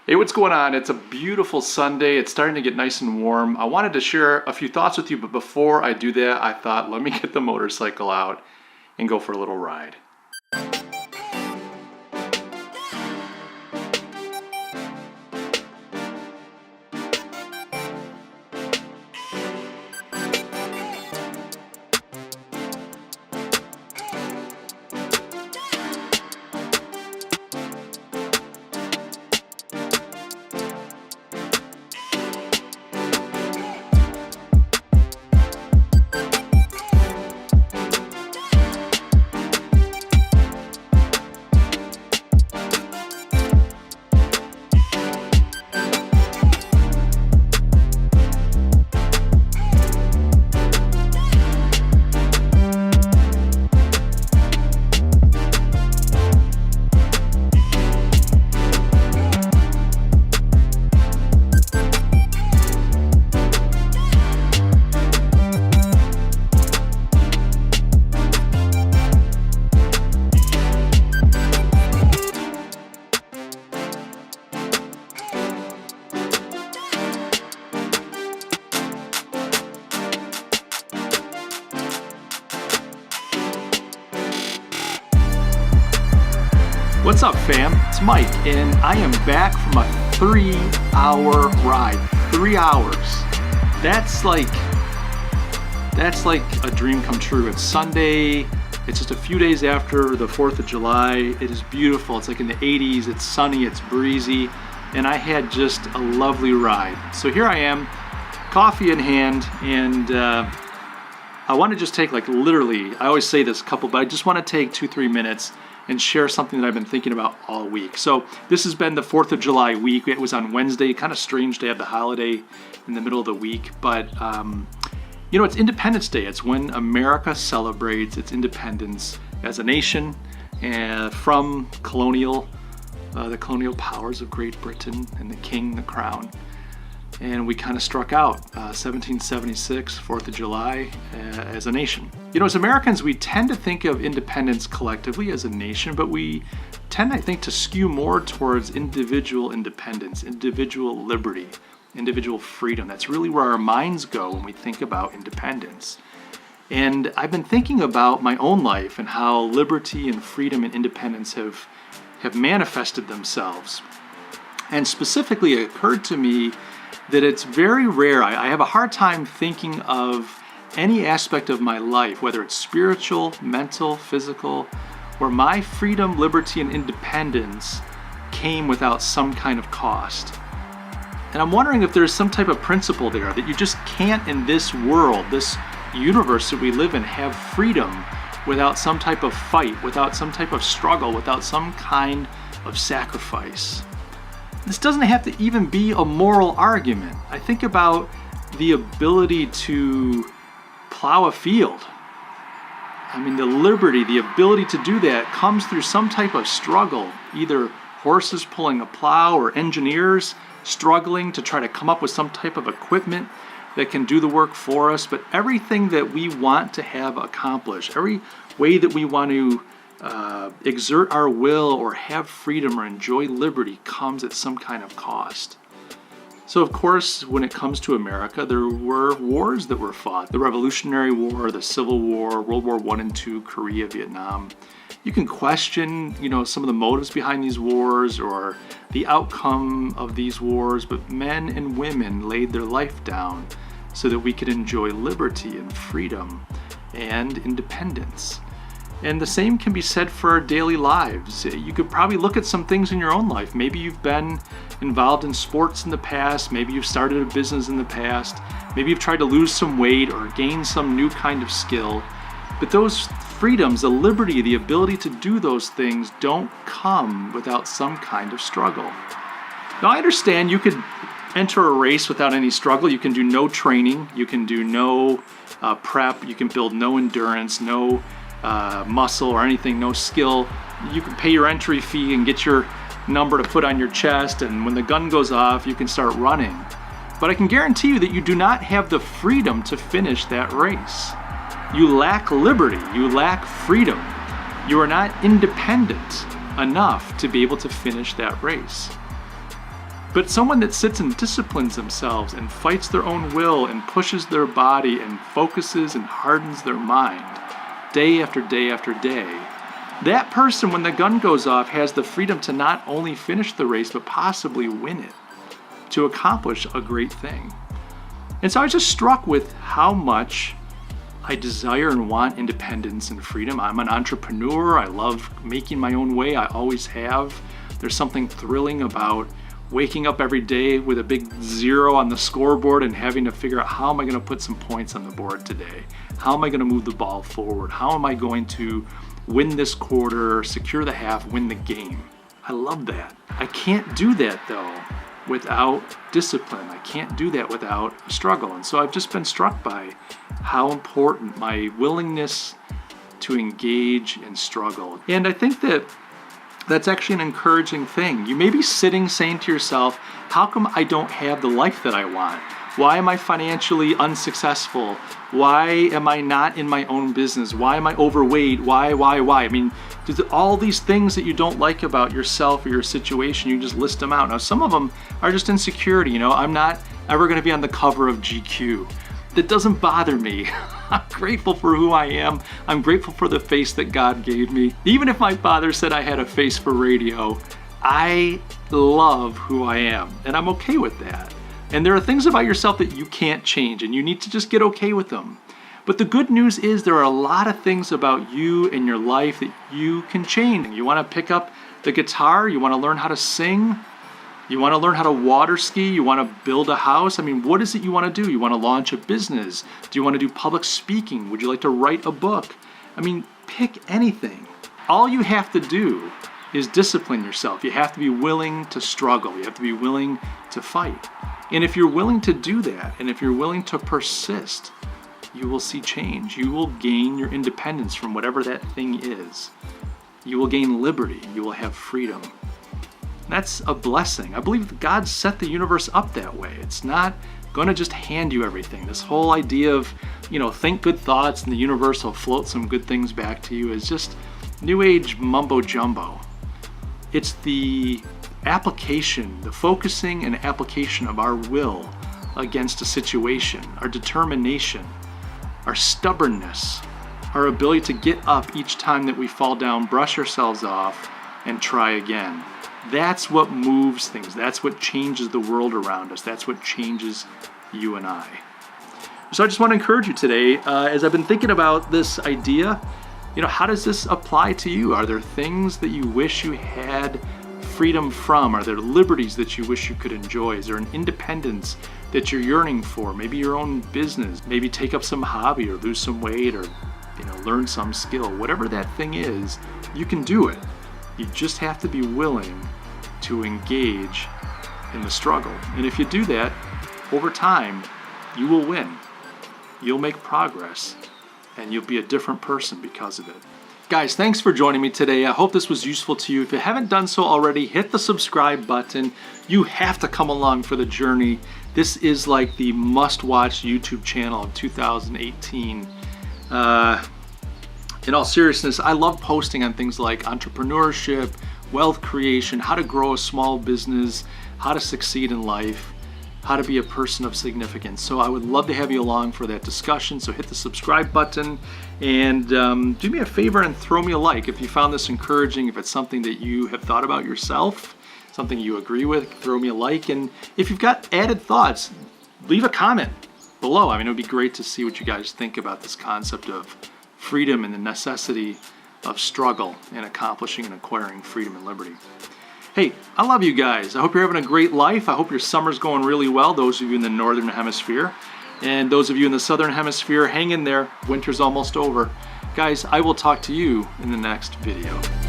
Hey, what's going on? It's a beautiful Sunday. It's starting to get nice and warm. I wanted to share a few thoughts with you, but before I do that, I thought, let me get the motorcycle out and go for a little ride. What's up, fam? It's Mike, and I am back from a 3-hour ride. 3 hours. That's like a dream come true. It's Sunday. It's just a few days after the 4th of July. It is beautiful. It's like in the 80s. It's sunny. It's breezy. And I had just a lovely ride. So here I am, coffee in hand, and I want to just take literally, I always say this but I just want to take 2-3 minutes and share something that I've been thinking about all week. So this has been the 4th of July week. It was on Wednesday, kind of strange to have the holiday in the middle of the week, but it's Independence Day. It's when America celebrates its independence as a nation from the colonial powers of Great Britain and the king, the crown. And we kind of struck out 1776, 4th of July, as a nation. As Americans, we tend to think of independence collectively as a nation, but we tend, I think, to skew more towards individual independence, individual liberty, individual freedom. That's really where our minds go when we think about independence. And I've been thinking about my own life and how liberty and freedom and independence have manifested themselves. And specifically, it occurred to me that it's very rare. I have a hard time thinking of any aspect of my life, whether it's spiritual, mental, physical, where my freedom, liberty, and independence came without some kind of cost. And I'm wondering if there's some type of principle there that you just can't, in this world, this universe that we live in, have freedom without some type of fight, without some type of struggle, without some kind of sacrifice. This doesn't have to even be a moral argument. I think about the ability to plow a field. I mean, the liberty, the ability to do that comes through some type of struggle, either horses pulling a plow or engineers struggling to try to come up with some type of equipment that can do the work for us. But everything that we want to have accomplished, every way that we want to exert our will or have freedom or enjoy liberty comes at some kind of cost. So of course, when it comes to America, there were wars that were fought. The Revolutionary War, the Civil War, World War I and II, Korea, Vietnam. You can question, some of the motives behind these wars or the outcome of these wars, but men and women laid their life down so that we could enjoy liberty and freedom and independence. And the same can be said for our daily lives. You could probably look at some things in your own life. Maybe you've been involved in sports in the past. Maybe you've started a business in the past. Maybe you've tried to lose some weight or gain some new kind of skill. But those freedoms, the liberty, the ability to do those things don't come without some kind of struggle. Now, I understand you could enter a race without any struggle. You can do no training. You can do no prep. You can build no endurance, no muscle or anything, no skill. You can pay your entry fee and get your number to put on your chest, and when the gun goes off, you can start running. But I can guarantee you that you do not have the freedom to finish that race. You lack liberty. You lack freedom. You are not independent enough to be able to finish that race. But someone that sits and disciplines themselves and fights their own will and pushes their body and focuses and hardens their mind day after day after day, that person, when the gun goes off, has the freedom to not only finish the race, but possibly win it, to accomplish a great thing. And so I was just struck with how much I desire and want independence and freedom. I'm an entrepreneur. I love making my own way. I always have. There's something thrilling about waking up every day with a big 0 on the scoreboard and having to figure out, how am I going to put some points on the board today? How am I going to move the ball forward? How am I going to win this quarter, secure the half, win the game? I love that. I can't do that though without discipline. I can't do that without a struggle. And so I've just been struck by how important my willingness to engage and struggle. And I think that that's actually an encouraging thing. You may be sitting saying to yourself, how come I don't have the life that I want? Why am I financially unsuccessful? Why am I not in my own business? Why am I overweight? Why? I mean, there's all these things that you don't like about yourself or your situation, you just list them out. Now, some of them are just insecurity. I'm not ever going to be on the cover of GQ. That doesn't bother me. I'm grateful for who I am. I'm grateful for the face that God gave me. Even if my father said I had a face for radio, I love who I am, and I'm okay with that. And there are things about yourself that you can't change, and you need to just get okay with them. But the good news is there are a lot of things about you and your life that you can change. You want to pick up the guitar, you want to learn how to sing, you want to learn how to water ski, you want to build a house. I mean, what is it you want to do? You want to launch a business? Do you want to do public speaking? Would you like to write a book? I mean, pick anything. All you have to do is discipline yourself. You have to be willing to struggle. You have to be willing to fight. And if you're willing to do that, and if you're willing to persist, you will see change. You will gain your independence from whatever that thing is. You will gain liberty. You will have freedom. That's a blessing. I believe God set the universe up that way. It's not going to just hand you everything. This whole idea of, think good thoughts and the universe will float some good things back to you is just new age mumbo jumbo. It's the application, the focusing and application of our will against a situation, our determination, our stubbornness, our ability to get up each time that we fall down, brush ourselves off, and try again. That's what moves things. That's what changes the world around us. That's what changes you and I. So I just want to encourage you today, as I've been thinking about this idea, how does this apply to you? Are there things that you wish you had freedom from? Are there liberties that you wish you could enjoy? Is there an independence that you're yearning for? Maybe your own business, maybe take up some hobby or lose some weight or learn some skill. Whatever that thing is, you can do it. You just have to be willing to engage in the struggle. And if you do that, over time, you will win. You'll make progress, and you'll be a different person because of it. Guys, thanks for joining me today. I hope this was useful to you. If you haven't done so already, hit the subscribe button. You have to come along for the journey. This is like the must-watch YouTube channel of 2018. In all seriousness, I love posting on things like entrepreneurship, wealth creation, how to grow a small business, how to succeed in life, how to be a person of significance. So I would love to have you along for that discussion. So hit the subscribe button and do me a favor and throw me a like if you found this encouraging. If it's something that you have thought about yourself, something you agree with, throw me a like. And if you've got added thoughts, leave a comment below. I mean, it would be great to see what you guys think about this concept of freedom and the necessity of struggle in accomplishing and acquiring freedom and liberty. Hey, I love you guys. I hope you're having a great life. I hope your summer's going really well, those of you in the northern hemisphere. And those of you in the southern hemisphere, hang in there. Winter's almost over. Guys, I will talk to you in the next video.